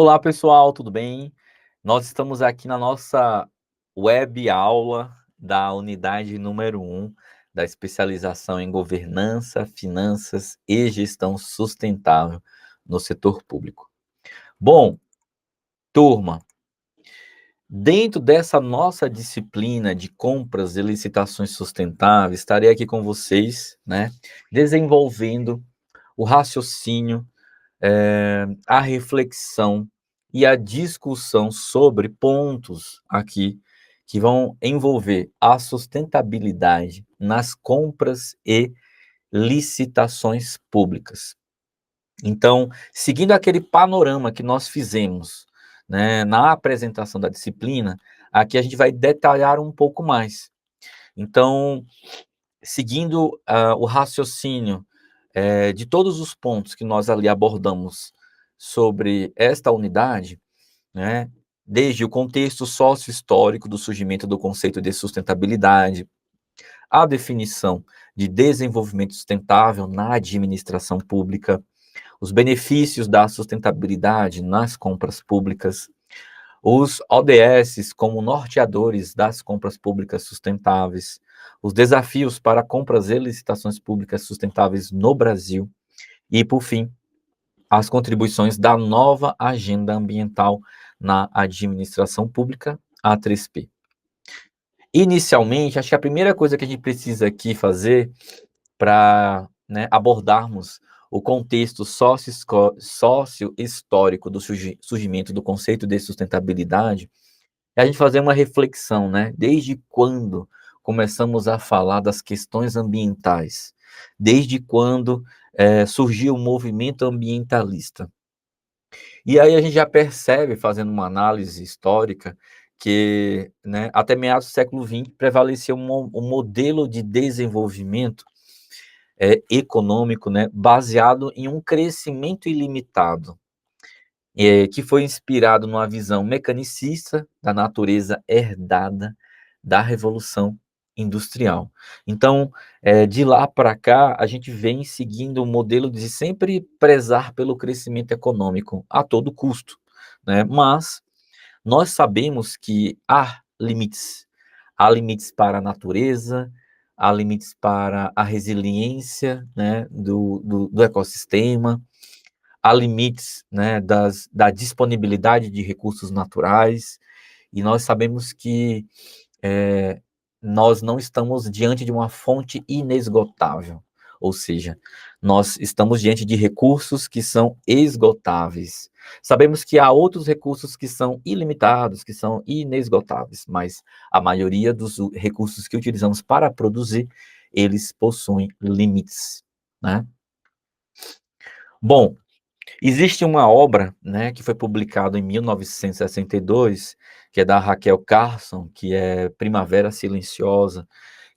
Olá pessoal, tudo bem? Nós estamos aqui na nossa web aula da unidade número 1 da especialização em governança, finanças e gestão sustentável no setor público. Bom, turma, dentro dessa nossa disciplina de compras e licitações sustentáveis, estarei aqui com vocês, né, desenvolvendo o raciocínio, a reflexão e a discussão sobre pontos aqui que vão envolver a sustentabilidade nas compras e licitações públicas. Então, seguindo aquele panorama que nós fizemos, né, na apresentação da disciplina, aqui a gente vai detalhar um pouco mais. Então, seguindo o raciocínio de todos os pontos que nós ali abordamos sobre esta unidade, né, desde o contexto sócio-histórico do surgimento do conceito de sustentabilidade, a definição de desenvolvimento sustentável na administração pública, os benefícios da sustentabilidade nas compras públicas, os ODS como norteadores das compras públicas sustentáveis, os desafios para compras e licitações públicas sustentáveis no Brasil e, por fim, as contribuições da nova agenda ambiental na administração pública, a 3P. Inicialmente, acho que a primeira coisa que a gente precisa aqui fazer para, né, abordarmos o contexto sócio-histórico do surgimento do conceito de sustentabilidade é a gente fazer uma reflexão, né? Desde quando começamos a falar das questões ambientais? Desde quando surgiu o movimento ambientalista? E aí a gente já percebe, fazendo uma análise histórica, que, né, até meados do século XX prevaleceu um modelo de desenvolvimento econômico, né, baseado em um crescimento ilimitado, que foi inspirado numa visão mecanicista da natureza herdada da Revolução Industrial. Então, de lá para cá, a gente vem seguindo o modelo de sempre prezar pelo crescimento econômico a todo custo, né? Mas nós sabemos que há limites para a natureza, há limites para a resiliência, né, do ecossistema, há limites, né, da disponibilidade de recursos naturais, e nós sabemos que eh, nós não estamos diante de uma fonte inesgotável, ou seja, nós estamos diante de recursos que são esgotáveis. Sabemos que há outros recursos que são ilimitados, que são inesgotáveis, mas a maioria dos recursos que utilizamos para produzir, eles possuem limites, né? Bom, existe uma obra, né, que foi publicada em 1962, que é da Raquel Carson, que é Primavera Silenciosa,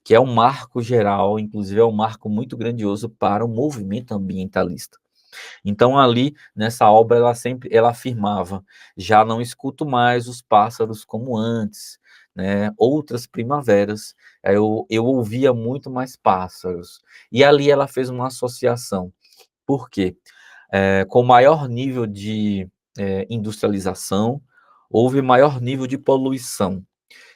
que é um marco geral, inclusive é um marco muito grandioso para o movimento ambientalista. Então ali, nessa obra, ela afirmava, já não escuto mais os pássaros como antes, né, outras primaveras, eu ouvia muito mais pássaros. E ali ela fez uma associação. Por quê? Com maior nível de industrialização, houve maior nível de poluição.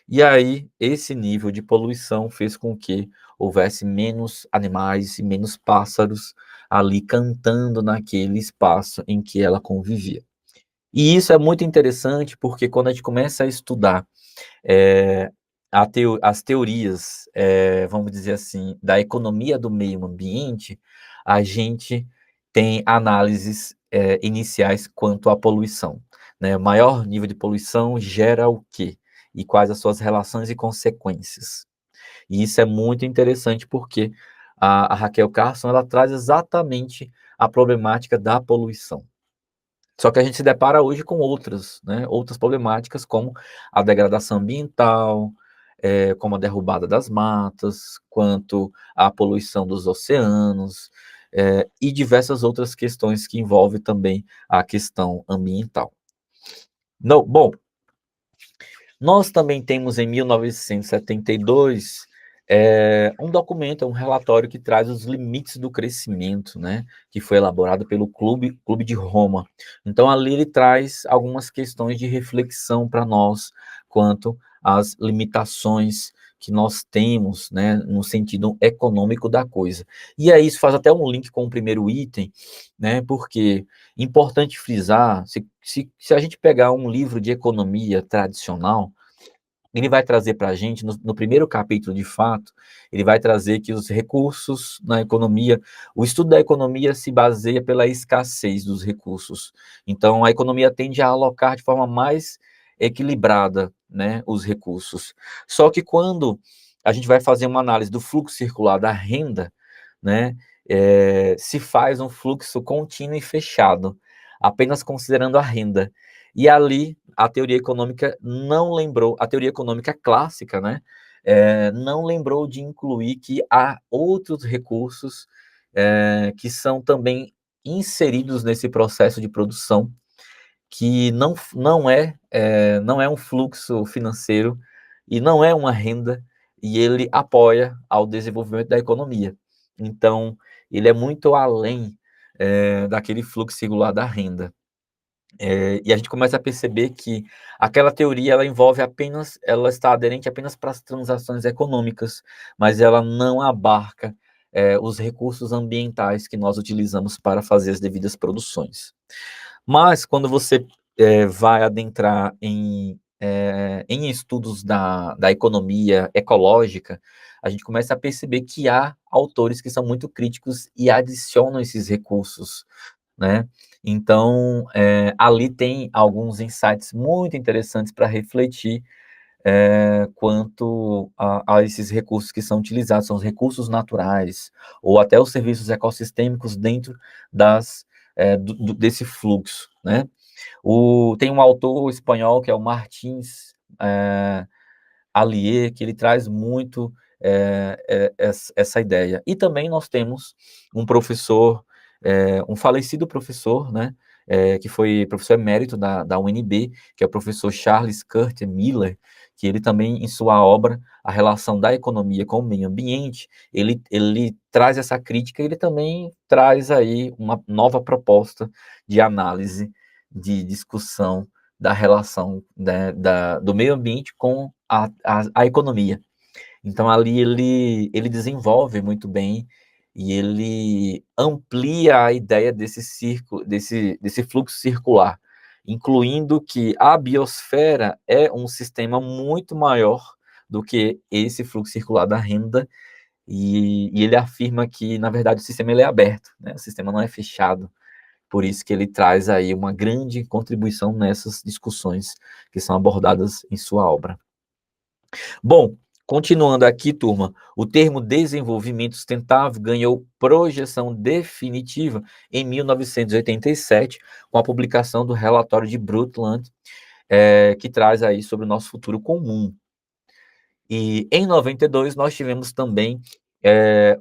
E aí, esse nível de poluição fez com que houvesse menos animais e menos pássaros ali cantando naquele espaço em que ela convivia. E isso é muito interessante porque quando a gente começa a estudar eh, as teorias, vamos dizer assim, da economia do meio ambiente, a gente tem análises iniciais quanto à poluição, né? Maior nível de poluição gera o quê? E quais as suas relações e consequências? E isso é muito interessante porque a Raquel Carson ela traz exatamente a problemática da poluição. Só que a gente se depara hoje com outras, né, outras problemáticas, como a degradação ambiental, como a derrubada das matas, quanto à poluição dos oceanos, e diversas outras questões que envolvem também a questão ambiental. Não, bom, nós também temos em 1972 É um documento, é um relatório que traz os limites do crescimento, né, que foi elaborado pelo Clube de Roma. Então, ali ele traz algumas questões de reflexão para nós, quanto às limitações que nós temos, né, no sentido econômico da coisa. E aí isso faz até um link com o primeiro item, né, porque importante frisar, se a gente pegar um livro de economia tradicional, ele vai trazer para a gente, no primeiro capítulo, de fato, ele vai trazer que os recursos na economia, o estudo da economia se baseia pela escassez dos recursos. Então, a economia tende a alocar de forma mais equilibrada, né, os recursos. Só que quando a gente vai fazer uma análise do fluxo circular da renda, né, se faz um fluxo contínuo e fechado, apenas considerando a renda. E ali a teoria econômica não lembrou, a teoria econômica clássica, né, não lembrou de incluir que há outros recursos que são também inseridos nesse processo de produção, que não é um fluxo financeiro e não é uma renda, e ele apoia ao desenvolvimento da economia. Então, ele é muito além daquele fluxo singular da renda. E a gente começa a perceber que aquela teoria ela envolve apenas, ela está aderente apenas para as transações econômicas, mas ela não abarca os recursos ambientais que nós utilizamos para fazer as devidas produções. Mas quando você vai adentrar em estudos da economia ecológica, a gente começa a perceber que há autores que são muito críticos e adicionam esses recursos, né? Então, ali tem alguns insights muito interessantes para refletir quanto a esses recursos que são utilizados, são os recursos naturais, ou até os serviços ecossistêmicos dentro desse fluxo, né? Tem um autor espanhol que é o Martins Allier, que ele traz muito essa ideia. E também nós temos um professor, um falecido professor, né, que foi professor emérito da UNB, que é o professor Charles Kurt Miller, que ele também, em sua obra, A Relação da Economia com o Meio Ambiente, ele traz essa crítica, ele também traz aí uma nova proposta de análise, de discussão da relação, né, do meio ambiente com a economia. Então, ali ele desenvolve muito bem e ele amplia a ideia desse círculo, desse fluxo circular, incluindo que a biosfera é um sistema muito maior do que esse fluxo circular da renda, e ele afirma que, na verdade, o sistema ele é aberto, né? O sistema não é fechado. Por isso que ele traz aí uma grande contribuição nessas discussões que são abordadas em sua obra. Bom, continuando aqui, turma, o termo desenvolvimento sustentável ganhou projeção definitiva em 1987, com a publicação do relatório de Brundtland, que traz aí sobre o nosso futuro comum. E em 92 nós tivemos também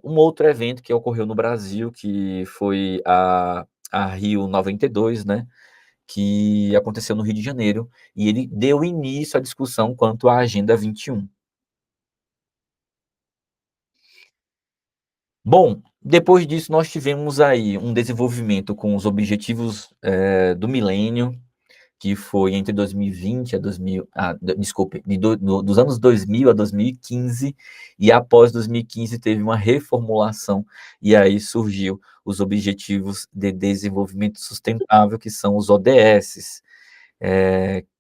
um outro evento que ocorreu no Brasil, que foi a Rio 92, né? Que aconteceu no Rio de Janeiro, e ele deu início à discussão quanto à Agenda 21. Bom, depois disso nós tivemos aí um desenvolvimento com os objetivos do milênio, que foi entre 2020 a 2000, desculpe, dos anos 2000 a 2015, e após 2015 teve uma reformulação, e aí surgiu os Objetivos de Desenvolvimento Sustentável, que são os ODS,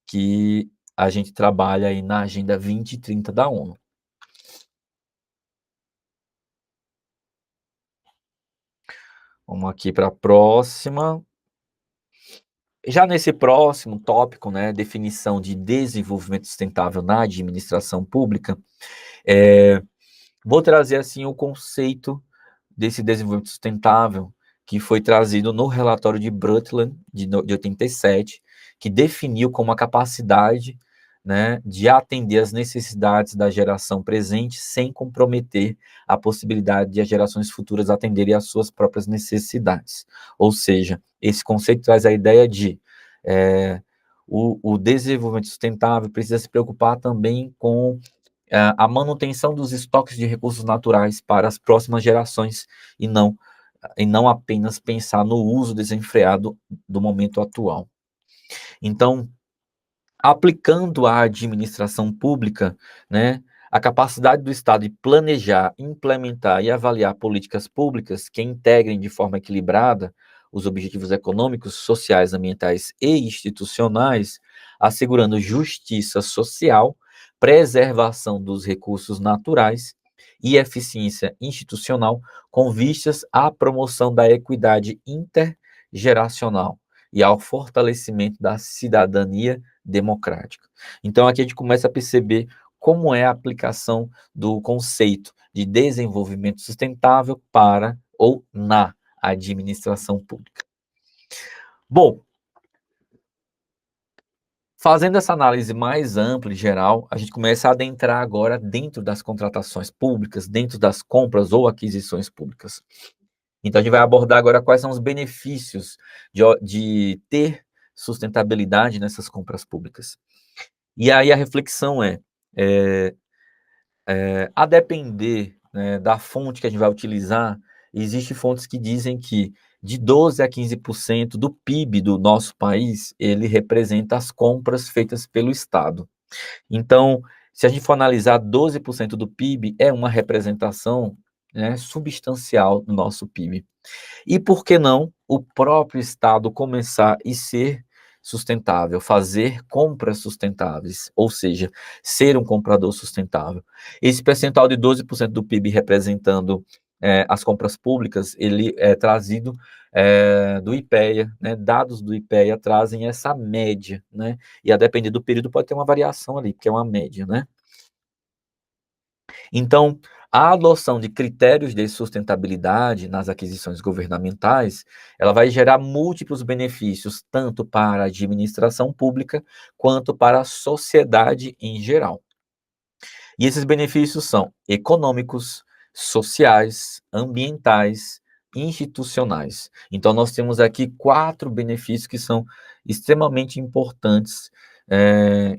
que a gente trabalha aí na Agenda 2030 da ONU. Vamos aqui para a próxima. Já nesse próximo tópico, né, definição de desenvolvimento sustentável na administração pública, vou trazer assim o conceito desse desenvolvimento sustentável que foi trazido no relatório de Brundtland de 87, que definiu como a capacidade, né, de atender às necessidades da geração presente sem comprometer a possibilidade de as gerações futuras atenderem às suas próprias necessidades. Ou seja, esse conceito traz a ideia de o desenvolvimento sustentável precisa se preocupar também com a manutenção dos estoques de recursos naturais para as próximas gerações e não, e não apenas pensar no uso desenfreado do momento atual. Então, aplicando à administração pública, né, a capacidade do Estado de planejar, implementar e avaliar políticas públicas que integrem de forma equilibrada os objetivos econômicos, sociais, ambientais e institucionais, assegurando justiça social, preservação dos recursos naturais e eficiência institucional, com vistas à promoção da equidade intergeracional e ao fortalecimento da cidadania democrática. Então, aqui a gente começa a perceber como é a aplicação do conceito de desenvolvimento sustentável para ou na administração pública. Bom, fazendo essa análise mais ampla e geral, a gente começa a adentrar agora dentro das contratações públicas, dentro das compras ou aquisições públicas. Então, a gente vai abordar agora quais são os benefícios de ter sustentabilidade nessas compras públicas. E aí a reflexão é a depender, né, da fonte que a gente vai utilizar, existem fontes que dizem que de 12 a 15% do PIB do nosso país, ele representa as compras feitas pelo Estado. Então, se a gente for analisar, 12% do PIB é uma representação, né, substancial do nosso PIB. E por que não o próprio Estado começar e ser sustentável, fazer compras sustentáveis, ou seja, ser um comprador sustentável. Esse percentual de 12% do PIB representando as compras públicas, ele é trazido do IPEA, né? Dados do IPEA trazem essa média, né? E a depender do período pode ter uma variação ali, porque é uma média, né? Então, a adoção de critérios de sustentabilidade nas aquisições governamentais, ela vai gerar múltiplos benefícios, tanto para a administração pública, quanto para a sociedade em geral. E esses benefícios são econômicos, sociais, ambientais, institucionais. Então, nós temos aqui 4 benefícios que são extremamente importantes,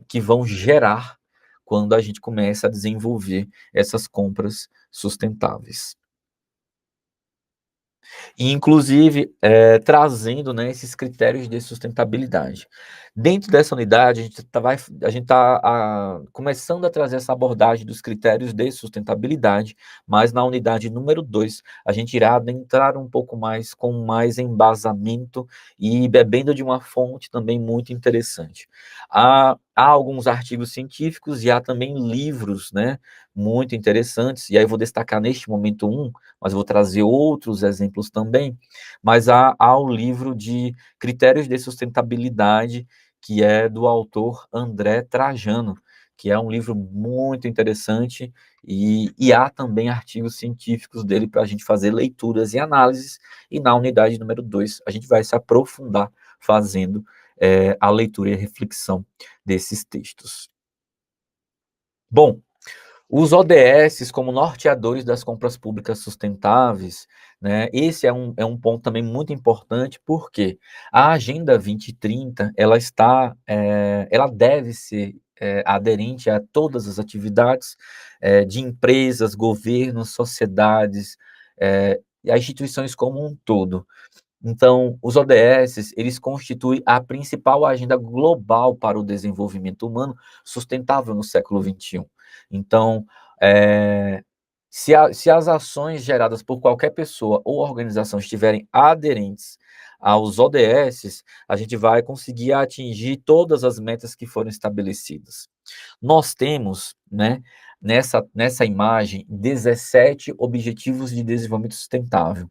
que vão gerar quando a gente começa a desenvolver essas compras sustentáveis. E inclusive, trazendo, né, esses critérios de sustentabilidade. Dentro dessa unidade, a gente está começando a trazer essa abordagem dos critérios de sustentabilidade, mas na unidade número 2, a gente irá adentrar um pouco mais, com mais embasamento e bebendo de uma fonte também muito interessante. Há alguns artigos científicos e há também livros, né, muito interessantes, e aí eu vou destacar neste momento um, mas vou trazer outros exemplos também, mas há o livro de Critérios de Sustentabilidade, que é do autor André Trajano, que é um livro muito interessante, e há também artigos científicos dele para a gente fazer leituras e análises, e na unidade número 2 a gente vai se aprofundar fazendo a leitura e a reflexão desses textos. Bom, os ODS, como norteadores das compras públicas sustentáveis, né, esse é um ponto também muito importante, porque a Agenda 2030, ela deve ser aderente a todas as atividades de empresas, governos, sociedades, e as instituições como um todo. Então, os ODS, eles constituem a principal agenda global para o desenvolvimento humano sustentável no século XXI. Então, eh, se as ações geradas por qualquer pessoa ou organização estiverem aderentes aos ODS, a gente vai conseguir atingir todas as metas que foram estabelecidas. Nós temos, né, nessa imagem, 17 Objetivos de Desenvolvimento Sustentável,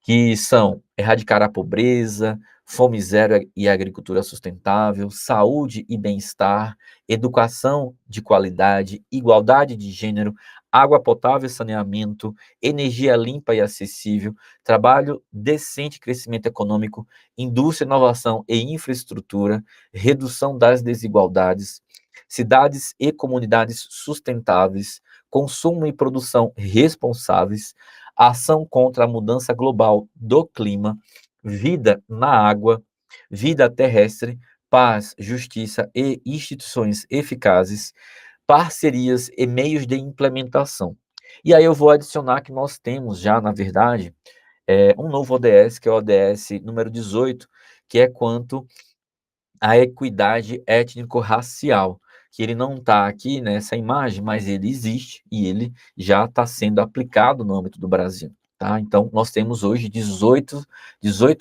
que são erradicar a pobreza, fome zero e agricultura sustentável, saúde e bem-estar, educação de qualidade, igualdade de gênero, água potável e saneamento, energia limpa e acessível, trabalho decente e crescimento econômico, indústria, inovação e infraestrutura, redução das desigualdades, cidades e comunidades sustentáveis, consumo e produção responsáveis, ação contra a mudança global do clima, vida na água, vida terrestre, paz, justiça e instituições eficazes, parcerias e meios de implementação. E aí eu vou adicionar que nós temos já, na verdade, um novo ODS, que é o ODS número 18, que é quanto à equidade étnico-racial, que ele não está aqui nessa imagem, mas ele existe e ele já está sendo aplicado no âmbito do Brasil. Tá? Então, nós temos hoje 18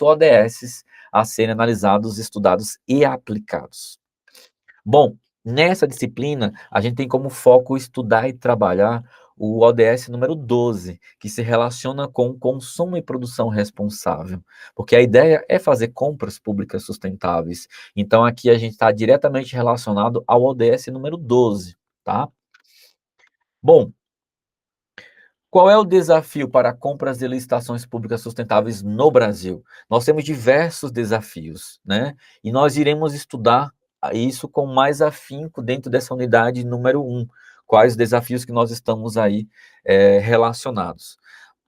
ODS a serem analisados, estudados e aplicados. Bom, nessa disciplina, a gente tem como foco estudar e trabalhar o ODS número 12, que se relaciona com consumo e produção responsável, porque a ideia é fazer compras públicas sustentáveis. Então, aqui a gente está diretamente relacionado ao ODS número 12, tá? Bom, qual é o desafio para compras e licitações públicas sustentáveis no Brasil? Nós temos diversos desafios, né? E nós iremos estudar isso com mais afinco dentro dessa unidade número 1, quais os desafios que nós estamos aí relacionados.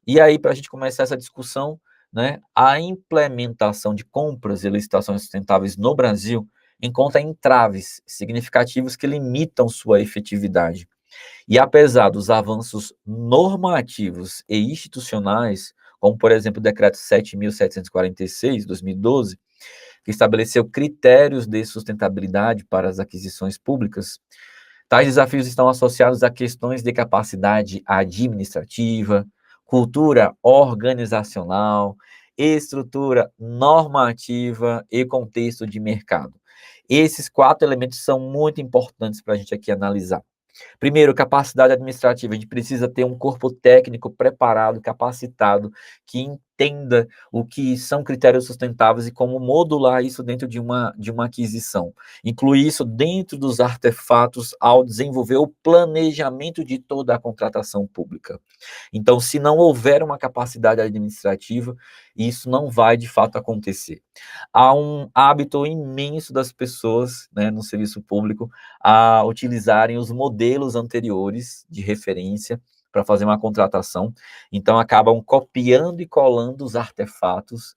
E aí, para a gente começar essa discussão, né, a implementação de compras e licitações sustentáveis no Brasil encontra entraves significativos que limitam sua efetividade. E apesar dos avanços normativos e institucionais, como por exemplo o decreto 7.746, 2012, que estabeleceu critérios de sustentabilidade para as aquisições públicas, tais desafios estão associados a questões de capacidade administrativa, cultura organizacional, estrutura normativa e contexto de mercado. Esses 4 elementos são muito importantes para a gente aqui analisar. Primeiro, capacidade administrativa. A gente precisa ter um corpo técnico preparado, capacitado, que entenda o que são critérios sustentáveis e como modular isso dentro de uma aquisição. Incluir isso dentro dos artefatos ao desenvolver o planejamento de toda a contratação pública. Então, se não houver uma capacidade administrativa, isso não vai de fato acontecer. Há um hábito imenso das pessoas, né, no serviço público a utilizarem os modelos anteriores de referência para fazer uma contratação, então acabam copiando e colando os artefatos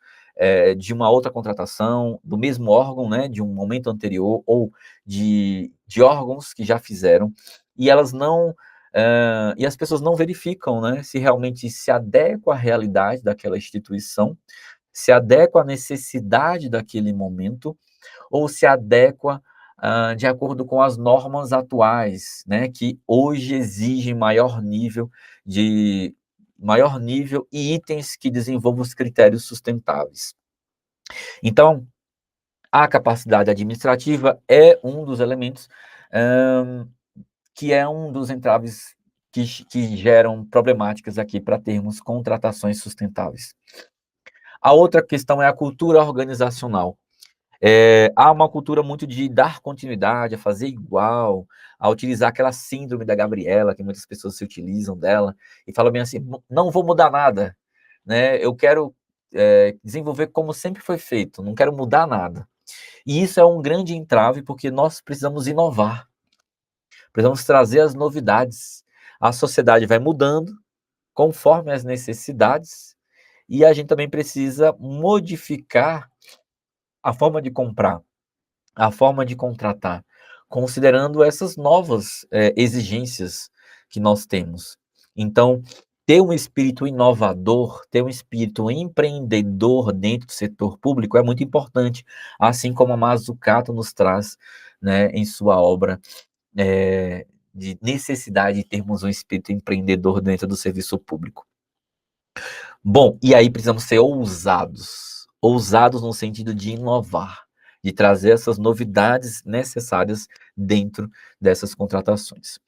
de uma outra contratação, do mesmo órgão, né, de um momento anterior, ou de órgãos que já fizeram, e elas não e as pessoas não verificam, né, se realmente se adequa à realidade daquela instituição, se adequa à necessidade daquele momento, ou se adequa de acordo com as normas atuais, né, que hoje exigem maior nível e itens que desenvolvam os critérios sustentáveis. Então, a capacidade administrativa é um dos elementos que é um dos entraves que geram problemáticas aqui para termos contratações sustentáveis. A outra questão é a cultura organizacional. Há uma cultura muito de dar continuidade, a fazer igual, a utilizar aquela síndrome da Gabriela, que muitas pessoas se utilizam dela, e falam bem assim: não vou mudar nada, né? Eu quero desenvolver como sempre foi feito, não quero mudar nada. E isso é um grande entrave, porque nós precisamos inovar, precisamos trazer as novidades. A sociedade vai mudando conforme as necessidades, e a gente também precisa modificar a forma de comprar, a forma de contratar, considerando essas novas exigências que nós temos. Então, ter um espírito inovador, ter um espírito empreendedor dentro do setor público é muito importante, assim como a Mazzucato nos traz, né, em sua obra, de necessidade de termos um espírito empreendedor dentro do serviço público. Bom, e aí precisamos ser ousados, ousados no sentido de inovar, de trazer essas novidades necessárias dentro dessas contratações.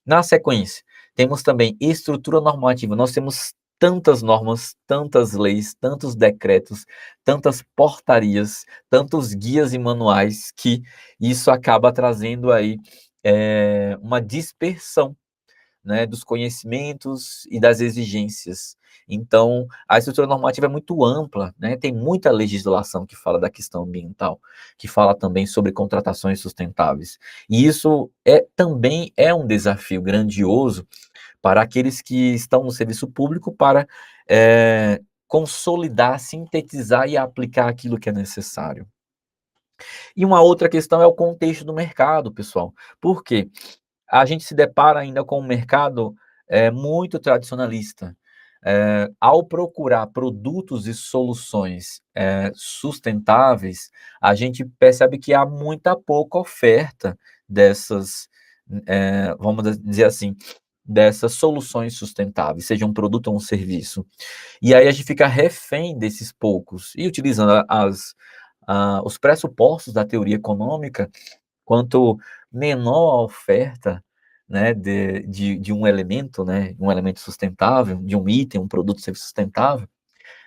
Na sequência, temos também estrutura normativa. Nós temos tantas normas, tantas leis, tantos decretos, tantas portarias, tantos guias e manuais, que isso acaba trazendo aí uma dispersão, né, dos conhecimentos e das exigências. Então, a estrutura normativa é muito ampla, né? Tem muita legislação que fala da questão ambiental, que fala também sobre contratações sustentáveis. E isso também é um desafio grandioso para aqueles que estão no serviço público para consolidar, sintetizar e aplicar aquilo que é necessário. E uma outra questão é o contexto do mercado, pessoal. Por quê? a gente se depara ainda com um mercado muito tradicionalista. Ao procurar produtos e soluções sustentáveis, a gente percebe que há muita pouca oferta dessas, vamos dizer assim, dessas soluções sustentáveis, seja um produto ou um serviço. E aí a gente fica refém desses poucos, e utilizando os pressupostos da teoria econômica. Quanto menor a oferta, né, de um elemento, né, um elemento sustentável, de um item, um produto ser sustentável,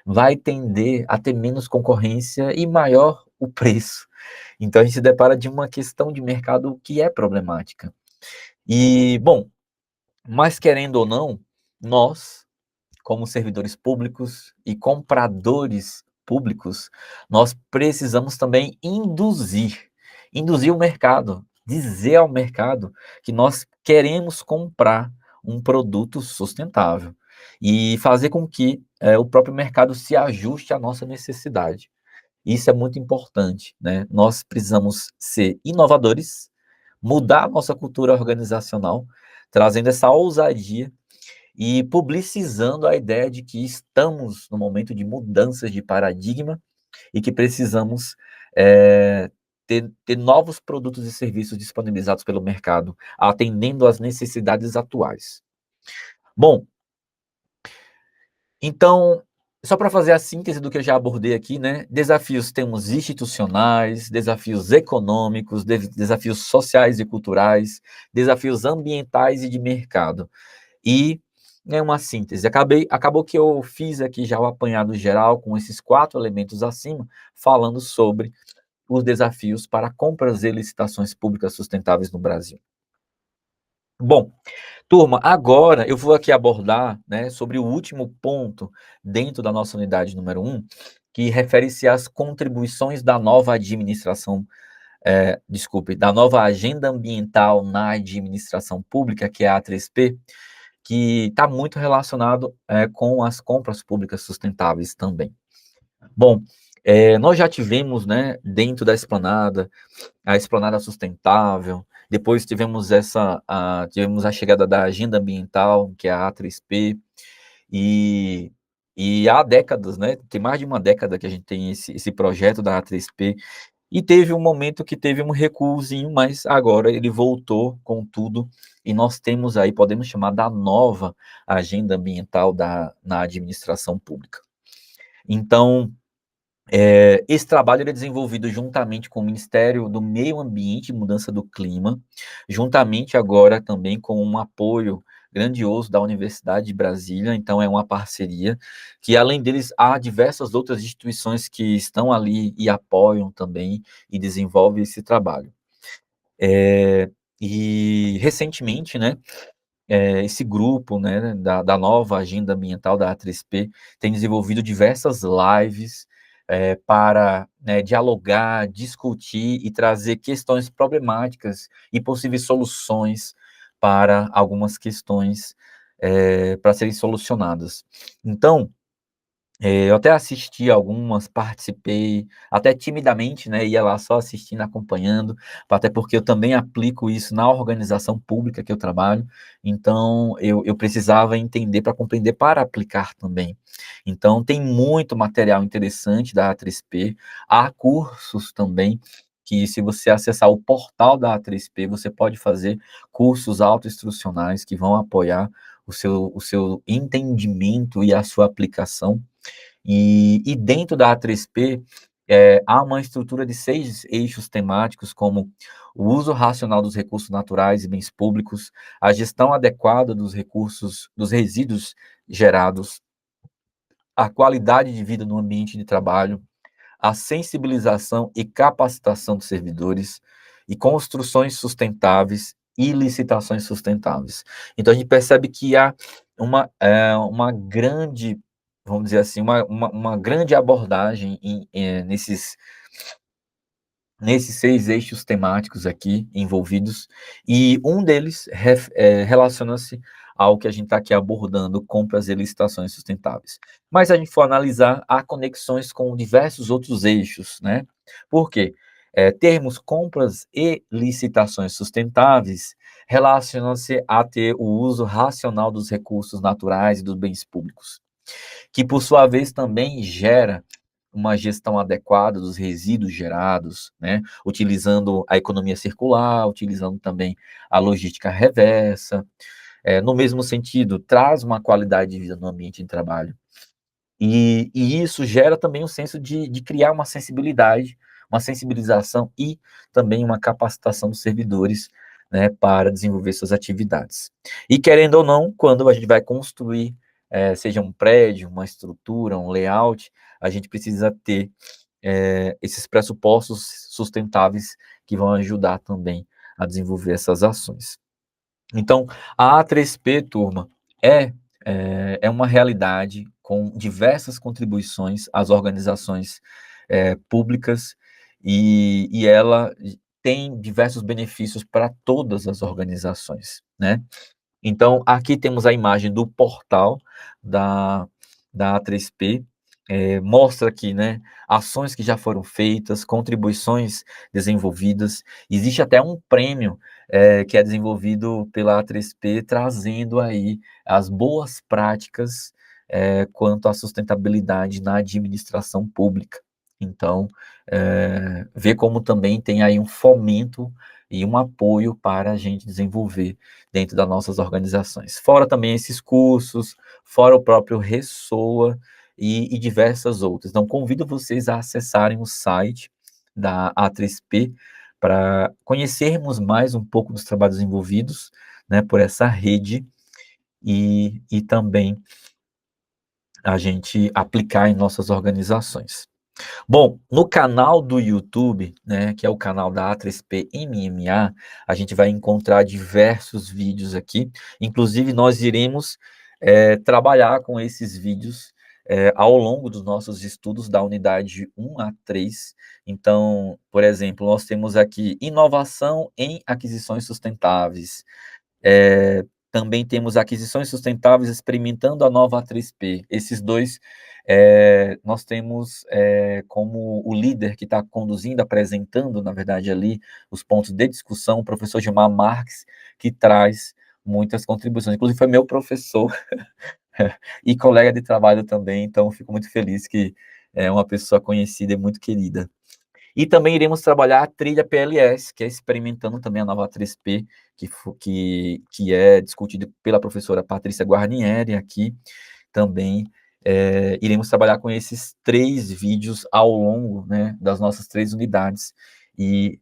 vai tender a ter menos concorrência e maior o preço. Então a gente se depara de uma questão de mercado que é problemática. E, bom, mas querendo ou não, nós, como servidores públicos e compradores públicos, nós precisamos também induzir o mercado, dizer ao mercado que nós queremos comprar um produto sustentável e fazer com que o próprio mercado se ajuste à nossa necessidade. Isso é muito importante, né? Nós precisamos ser inovadores, mudar a nossa cultura organizacional, trazendo essa ousadia e publicizando a ideia de que estamos no momento de mudanças de paradigma e que precisamos ter novos produtos e serviços disponibilizados pelo mercado, atendendo às necessidades atuais. Bom, então, só para fazer a síntese do que eu já abordei aqui, né? Desafios temos institucionais, desafios econômicos, desafios sociais e culturais, desafios ambientais e de mercado. E é uma síntese. Acabou que eu fiz aqui já o apanhado geral com esses 4 elementos acima, falando sobre os desafios para compras e licitações públicas sustentáveis no Brasil. Bom, turma, agora eu vou aqui abordar, né, sobre o último ponto dentro da nossa unidade número 1, que refere-se às contribuições da nova administração, desculpe, da nova agenda ambiental na administração pública, que é a A3P, que está muito relacionado com as compras públicas sustentáveis também. Bom, nós já tivemos, né, dentro da esplanada, a esplanada sustentável, depois tivemos a chegada da agenda ambiental, que é a A3P, e, e há décadas, né, tem mais de uma década que a gente tem esse projeto da A3P, e teve um momento que teve um recuozinho, mas agora ele voltou com tudo, e nós temos aí, podemos chamar da nova agenda ambiental na administração pública. Então, esse trabalho ele é desenvolvido juntamente com o Ministério do Meio Ambiente e Mudança do Clima, juntamente agora também com um apoio grandioso da Universidade de Brasília, então é uma parceria, que além deles há diversas outras instituições que estão ali e apoiam também e desenvolvem esse trabalho. E recentemente, né, esse grupo, né, da nova agenda ambiental da A3P tem desenvolvido diversas lives para, né, dialogar, discutir e trazer questões problemáticas e possíveis soluções para algumas questões para serem solucionadas. Então, eu até assisti algumas, participei, até timidamente, né, ia lá só assistindo, acompanhando, até porque eu também aplico isso na organização pública que eu trabalho, então eu precisava entender para compreender, para aplicar também. Então tem muito material interessante da A3P, há cursos também, que se você acessar o portal da A3P, você pode fazer cursos autoinstrucionais que vão apoiar o seu entendimento e a sua aplicação. E dentro da A3P, há uma estrutura de 6 eixos temáticos, como o uso racional dos recursos naturais e bens públicos, a gestão adequada dos recursos, dos resíduos gerados, a qualidade de vida no ambiente de trabalho, a sensibilização e capacitação dos servidores, e construções sustentáveis e licitações sustentáveis. Então a gente percebe que há uma grande, vamos dizer assim, uma grande abordagem nesses 6 eixos temáticos aqui envolvidos, e um deles relaciona-se ao que a gente está aqui abordando, compras e licitações sustentáveis. Mas se a gente for analisar, há conexões com diversos outros eixos, né? Por quê? Termos compras e licitações sustentáveis relaciona-se a ter o uso racional dos recursos naturais e dos bens públicos, que por sua vez também gera uma gestão adequada dos resíduos gerados, né, utilizando a economia circular, utilizando também a logística reversa, no mesmo sentido, traz uma qualidade de vida no ambiente de trabalho. E isso gera também um senso de criar uma sensibilidade, uma sensibilização e também uma capacitação dos servidores, né, para desenvolver suas atividades. E querendo ou não, quando a gente vai construir, seja um prédio, uma estrutura, um layout, a gente precisa ter esses pressupostos sustentáveis que vão ajudar também a desenvolver essas ações. Então, a A3P, turma, é, é uma realidade com diversas contribuições às organizações públicas e ela tem diversos benefícios para todas as organizações, né? Então, aqui temos a imagem do portal da, da A3P, mostra aqui, né, ações que já foram feitas, contribuições desenvolvidas, existe até um prêmio que é desenvolvido pela A3P, trazendo aí as boas práticas quanto à sustentabilidade na administração pública. Então, ver como também tem aí um fomento e um apoio para a gente desenvolver dentro das nossas organizações. Fora também esses cursos, fora o próprio Ressoa e diversas outras. Então, convido vocês a acessarem o site da A3P para conhecermos mais um pouco dos trabalhos envolvidos, né, por essa rede e também a gente aplicar em nossas organizações. Bom, no canal do YouTube, né, que é o canal da A3P MMA, a gente vai encontrar diversos vídeos aqui. Inclusive, nós iremos trabalhar com esses vídeos ao longo dos nossos estudos da unidade 1 a 3. Então, por exemplo, nós temos aqui inovação em aquisições sustentáveis, também temos aquisições sustentáveis experimentando a nova A3P. Esses dois, nós temos como o líder que está conduzindo, apresentando, na verdade, ali os pontos de discussão, o professor Gilmar Marques, que traz muitas contribuições. Inclusive, foi meu professor e colega de trabalho também, então fico muito feliz que é uma pessoa conhecida e muito querida. E também iremos trabalhar a trilha PLS, que é experimentando também a nova 3P, que é discutida pela professora Patrícia Guarnieri aqui também. Iremos trabalhar com esses 3 vídeos ao longo, né, das nossas 3 unidades, e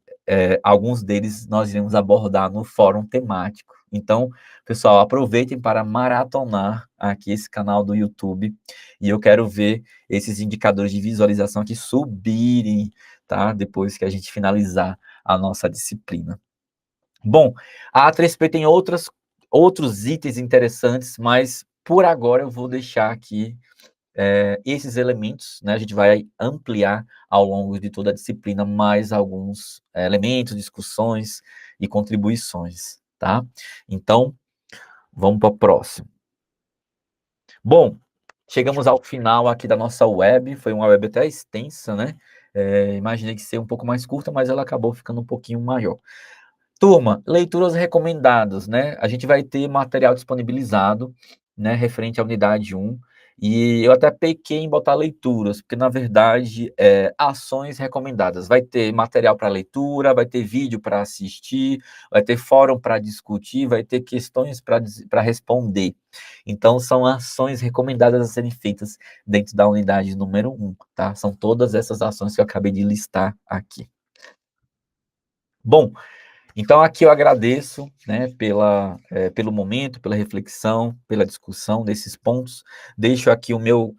alguns deles nós iremos abordar no fórum temático. Então, pessoal, aproveitem para maratonar aqui esse canal do YouTube, e eu quero ver esses indicadores de visualização aqui subirem, tá? Depois que a gente finalizar a nossa disciplina. Bom, a A3P tem outros itens interessantes, mas por agora eu vou deixar aqui esses elementos, né? A gente vai ampliar ao longo de toda a disciplina mais alguns elementos, discussões e contribuições, tá? Então, vamos para o próximo. Bom, chegamos ao final aqui da nossa web, foi uma web até extensa, né? Imaginei que seria um pouco mais curta, mas ela acabou ficando um pouquinho maior. Turma, leituras recomendadas, né? A gente vai ter material disponibilizado, né, referente à unidade 1, e eu até pequei em botar leituras, porque na verdade ações recomendadas. Vai ter material para leitura, vai ter vídeo para assistir, vai ter fórum para discutir, vai ter questões para responder. Então, são ações recomendadas a serem feitas dentro da unidade número 1, tá? São todas essas ações que eu acabei de listar aqui. Bom, então aqui eu agradeço, né, pelo momento, pela reflexão, pela discussão desses pontos. Deixo aqui o meu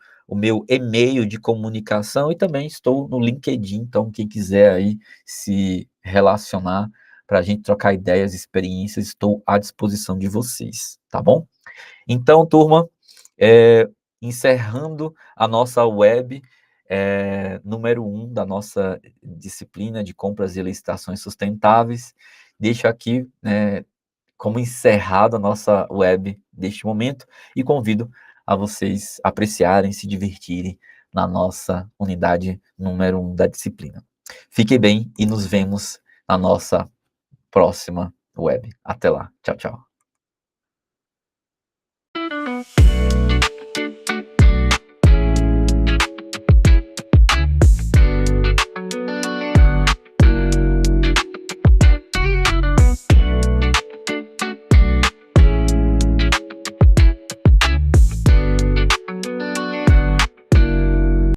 e-mail de comunicação e também estou no LinkedIn, então quem quiser aí se relacionar para a gente trocar ideias, experiências, estou à disposição de vocês, tá bom? Então, turma, encerrando a nossa web número 1 da nossa disciplina de compras e licitações sustentáveis, deixo aqui como encerrada a nossa web deste momento e convido a vocês apreciarem, se divertirem na nossa unidade número 1 da disciplina. Fiquem bem e nos vemos na nossa próxima web. Até lá. Tchau, tchau.